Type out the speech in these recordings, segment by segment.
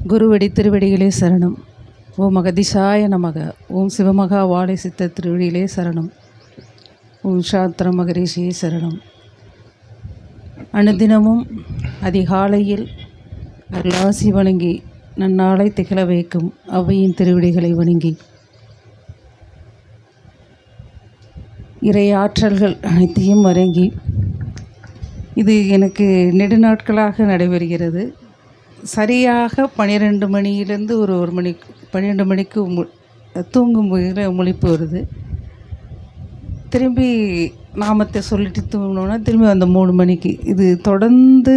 குருவடி திருவடிகளே சரணம். ஓம் அகதிசாய நமக. ஓம் சிவமகா வாழை சித்த திருவடிகளே சரணம். ஓம் சாத்திர மகரிஷியே சரணம். அனுதினமும் அதிகாலையில் அருளாசி வணங்கி நன்னாளை திகழ வைக்கும் அவ்வையின் திருவடிகளை வணங்கி இறை ஆற்றல்கள் அனைத்தையும் வணங்கி இது எனக்கு நெடுநாட்களாக நடைபெறுகிறது. சரியாக 12 மணியிலேருந்து ஒரு மணி 12 மணிக்கு தூங்கும் போது முழிப்பு வருது. திரும்பி நாமத்தை சொல்லிட்டு தூங்கினோன்னா திரும்பி அந்த 3 மணிக்கு இது தொடர்ந்து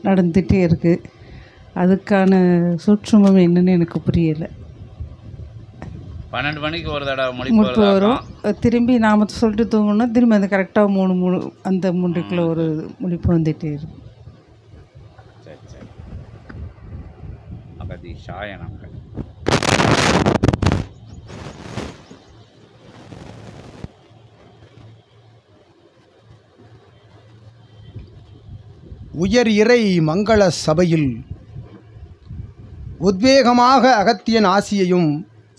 நடந்துகிட்டே இருக்குது. அதுக்கான சூட்சுமம் என்னன்னு எனக்கு புரியலை. 12 மணிக்கு ஒரு தடவை முழிப்பு வரும். திரும்பி நாமத்தை சொல்லிட்டு தூங்கணும்னா திரும்பி அந்த கரெக்டாக 3 அந்த 3க்குள்ள ஒரு முழிப்பு வந்துகிட்டே இருக்கும். சரி சரி. அகதீஷாய நமக. உயர் இறை மங்கள சபையில் உத்வேகமாக அகத்தியன் ஆசியையும்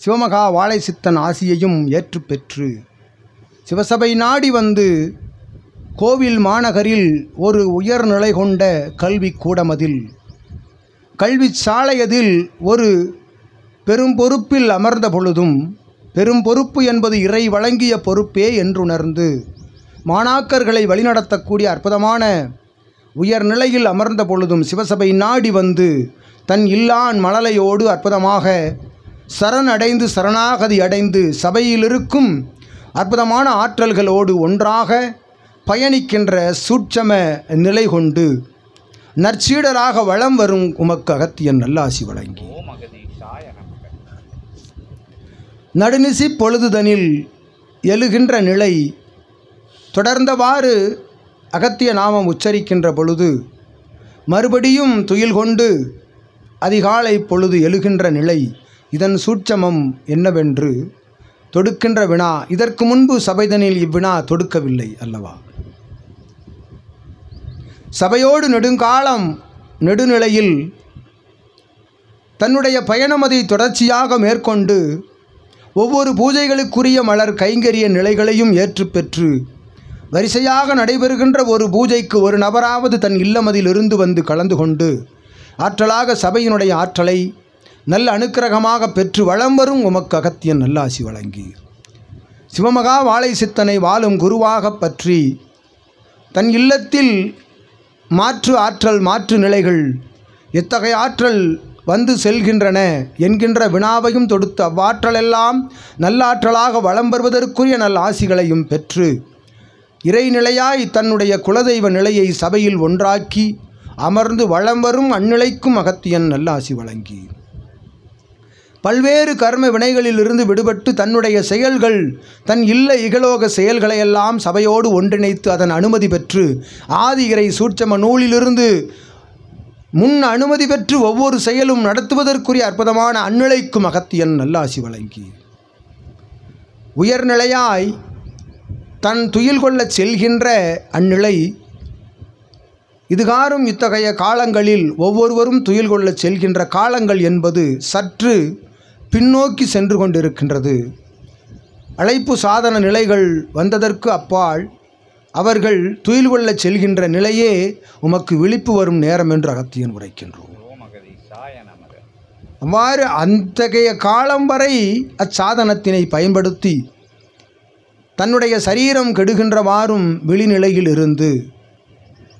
சிவமகா வாழை சித்தன் ஆசியையும் ஏற்று பெற்று சிவசபை நாடி வந்து கோவில் மாநகரில் ஒரு உயர்நிலை கொண்ட கல்வி கூடமதில் கல்வி சாலையதில் ஒரு பெரும் பொறுப்பில் அமர்ந்த பொழுதும் பெரும் பொறுப்பு என்பது இறை வழங்கிய பொறுப்பே என்றுணர்ந்து மாணாக்கர்களை வழிநடத்தக்கூடிய அற்புதமான உயர்நிலையில் அமர்ந்த பொழுதும் சிவசபை நாடி வந்து தன் இல்லான் மழலையோடு அற்புதமாக சரணடைந்து சரணாகதி அடைந்து சபையில் இருக்கும் அற்புதமான ஆற்றல்களோடு ஒன்றாக பயணிக்கின்ற சூட்சம நிலை கொண்டு நற்சீடராக வளம் வரும் உமக்கு அகத்தியன் நல்லாசி வழங்கி நடுநிசி பொழுதுதனில் எழுகின்ற நிலை தொடர்ந்தவாறு அகத்திய நாமம் உச்சரிக்கின்ற பொழுது மறுபடியும் துயில் கொண்டு அதிகாலை பொழுது எழுகின்ற நிலை, இதன் சூட்சமம் என்னவென்று தொடுக்கின்ற வினா. இதற்கு முன்பு சபைதனில் இவ்வினா தொடுக்கவில்லை அல்லவா? சபையோடு நெடுங்காலம் நெடுநிலையில் தன்னுடைய பயணமதை தொடர்ச்சியாக மேற்கொண்டு ஒவ்வொரு பூஜைகளுக்குரிய மலர் கைங்கரிய நிலைகளையும் ஏற்று பெற்று வரிசையாக நடைபெறுகின்ற ஒரு பூஜைக்கு ஒரு நபராவது தன் இல்லமதில் இருந்து வந்து கலந்து கொண்டு ஆற்றலாக சபையினுடைய ஆற்றலை நல்ல அனுக்கிரகமாக பெற்று வளம் வரும் உமக்கு அகத்தியன் நல்லாசி வழங்கி சிவமகா வாழை சித்தனை வாழும் குருவாக பற்றி தன் இல்லத்தில் மாற்று ஆற்றல் மாற்று நிலைகள் எத்தகைய ஆற்றல் வந்து செல்கின்றன என்கின்ற வினாவையும் தொடுத்து அவ்வாற்றலெல்லாம் நல்லாற்றலாக வளம் வருவதற்குரிய நல் ஆசிகளையும் பெற்று இறைநிலையாய் தன்னுடைய குலதெய்வ நிலையை சபையில் ஒன்றாக்கி அமர்ந்து வளம் வரும் அந்நிலைக்கும் அகத்தியன் நல்லாசி வழங்கி பல்வேறு கர்ம வினைகளிலிருந்து விடுபட்டு தன்னுடைய செயல்கள் தன் இல்ல இகலோக செயல்களையெல்லாம் சபையோடு ஒன்றிணைத்து அதன் அனுமதி பெற்று ஆதி இறை சூட்சம நூலிலிருந்து முன் அனுமதி பெற்று ஒவ்வொரு செயலும் நடத்துவதற்குரிய அற்புதமான அந்நிலைக்கும் அகத்தியன் நல்லாசி வழங்கி உயர்நிலையாய் தன் துயில் கொள்ளச் செல்கின்ற அந்நிலை இதுகாரும் இத்தகைய காலங்களில் ஒவ்வொருவரும் துயில் கொள்ளச் செல்கின்ற காலங்கள் என்பது சற்று பின்னோக்கி சென்று கொண்டிருக்கின்றது. அழைப்பு சாதன நிலைகள் வந்ததற்கு அப்பால் அவர்கள் துயில் கொள்ளச் செல்கின்ற நிலையே உமக்கு விழிப்பு வரும் நேரம் என்று அகத்தியன் உரைக்கின்றோம். அவ்வாறு அத்தகைய காலம் வரை அச்சாதனத்தினை பயன்படுத்தி தன்னுடைய சரீரம் கெடுகின்றவாறும் விழிநிலையில் இருந்து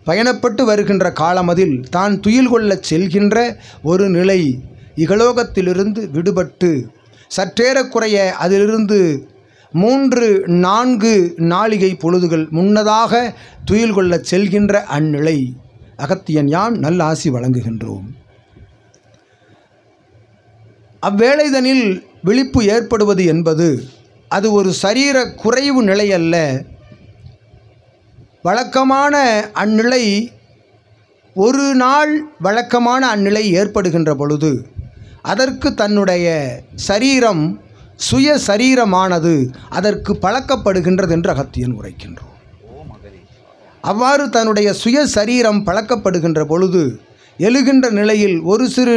பயணப்பட்டு வருகின்ற காலமதில் தான் துயில் கொள்ளச் செல்கின்ற ஒரு நிலை இகலோகத்திலிருந்து விடுபட்டு சற்றேறக்குறைய அதிலிருந்து 3-4 நாளிகை பொழுதுகள் முன்னதாக துயில் கொள்ளச் செல்கின்ற அந்நிலை அகத்தியன் யான் நல்ல ஆசி வழங்குகின்றோம். அவ்வேளைதனில் விழிப்பு ஏற்படுவது என்பது அது ஒரு சரீர குறைவு நிலை அல்ல. வழக்கமான அந்நிலை ஒரு நாள் வழக்கமான அந்நிலை ஏற்படுகின்ற பொழுது அதற்கு தன்னுடைய சரீரம் சுய சரீரமானது அதற்கு பழக்கப்படுகின்றது என்று அகத்தியன் உரைக்கின்றோம். அவ்வாறு தன்னுடைய சுய சரீரம் பழக்கப்படுகின்ற பொழுது எழுகின்ற நிலையில் ஒரு சிறு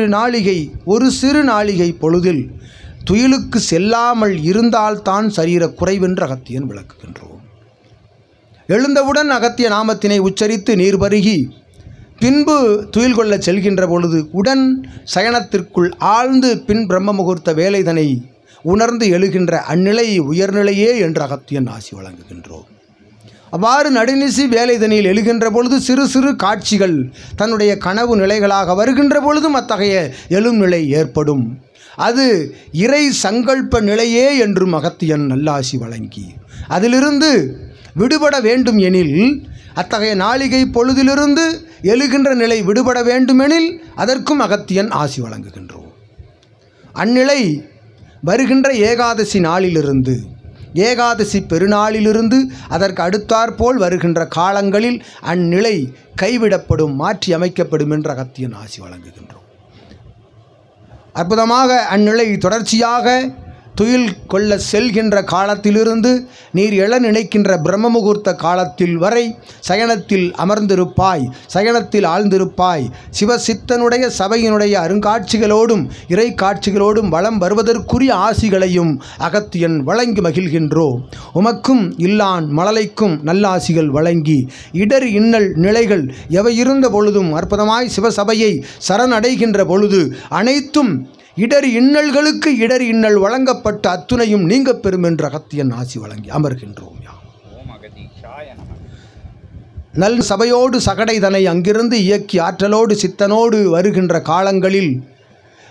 நாளிகை பொழுதில் துயிலுக்கு செல்லாமல் இருந்தால்தான் சரீர குறைவென்று அகத்தியன் விளக்குகின்றோம். எழுந்தவுடன் அகத்திய நாமத்தினை உச்சரித்து நீர் பருகி பின்பு துயில் கொள்ள செல்கின்ற பொழுது உடன் சயனத்திற்குள் ஆழ்ந்து பின் பிரம்ம முகூர்த்த வேலைதனை உணர்ந்து எழுகின்ற அந்நிலை உயர்நிலையே என்று அகத்தியன் ஆசி வழங்குகின்றோம். அவ்வாறு நடுநிசி வேலைதனில் எழுகின்ற பொழுது சிறு சிறு காட்சிகள் தன்னுடைய கனவு நிலைகளாக வருகின்ற பொழுதும் அத்தகைய எழும் நிலை ஏற்படும். அது இறை சங்கல்ப நிலையே என்றும் அகத்தியன் நல்லாசி வழங்கி அதிலிருந்து விடுபட வேண்டும் எனில், அத்தகைய நாளிகை பொழுதிலிருந்து எழுகின்ற நிலை விடுபட வேண்டுமெனில் அதற்கும் அகத்தியன் ஆசி வழங்குகின்றோம். அந்நிலை வருகின்ற ஏகாதசி நாளிலிருந்து, ஏகாதசி பெருநாளிலிருந்து அதற்கு அடுத்தாற்போல் வருகின்ற காலங்களில் அந்நிலை கைவிடப்படும், மாற்றி அமைக்கப்படும் என்று அகத்தியன் ஆசி வழங்குகின்றோம். அற்புதமாக அந்நிலை தொடர்ச்சியாக துயில் கொள்ள செல்கின்ற காலத்திலிருந்து நீர் எழ நினைக்கின்ற பிரம்ம முகூர்த்த காலத்தில் வரை சயனத்தில் அமர்ந்திருப்பாய், சயனத்தில் ஆழ்ந்திருப்பாய். சிவசித்தனுடைய சபையினுடைய அருங்காட்சிகளோடும் இறை காட்சிகளோடும் வளம் வருவதற்குரிய ஆசிகளையும் அகத்தியன் வழங்கி மகிழ்கின்றோம். உமக்கும் இல்லான் மழலைக்கும் நல்லாசிகள் வழங்கி இடர் இன்னல் நிலைகள் எவை இருந்த பொழுதும் அற்புதமாய் சிவசபையை சரணடைகின்ற பொழுது அனைத்தும் இடர் இன்னல்களுக்கு இடர் இன்னல் வழங்கப்பட்ட அத்துணையும் நீங்க பெறும் என்ற அகத்தியன் ஆசி வழங்கி அமர்கின்றோம். நல் சபையோடு சகடைதனை அங்கிருந்து இயக்கி ஆற்றலோடு சித்தனோடு வருகின்ற காலங்களில்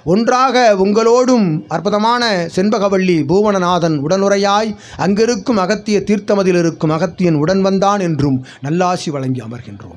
ஒன்றாக உங்களோடும் அற்புதமான செண்பகவள்ளி பூவனநாதன் உடனுரையாய் அங்கிருக்கும் அகத்திய தீர்த்தமதில் இருக்கும் அகத்தியன் உடன் வந்தான் என்றும் நல்லாசி வழங்கி அமர்கின்றோம்.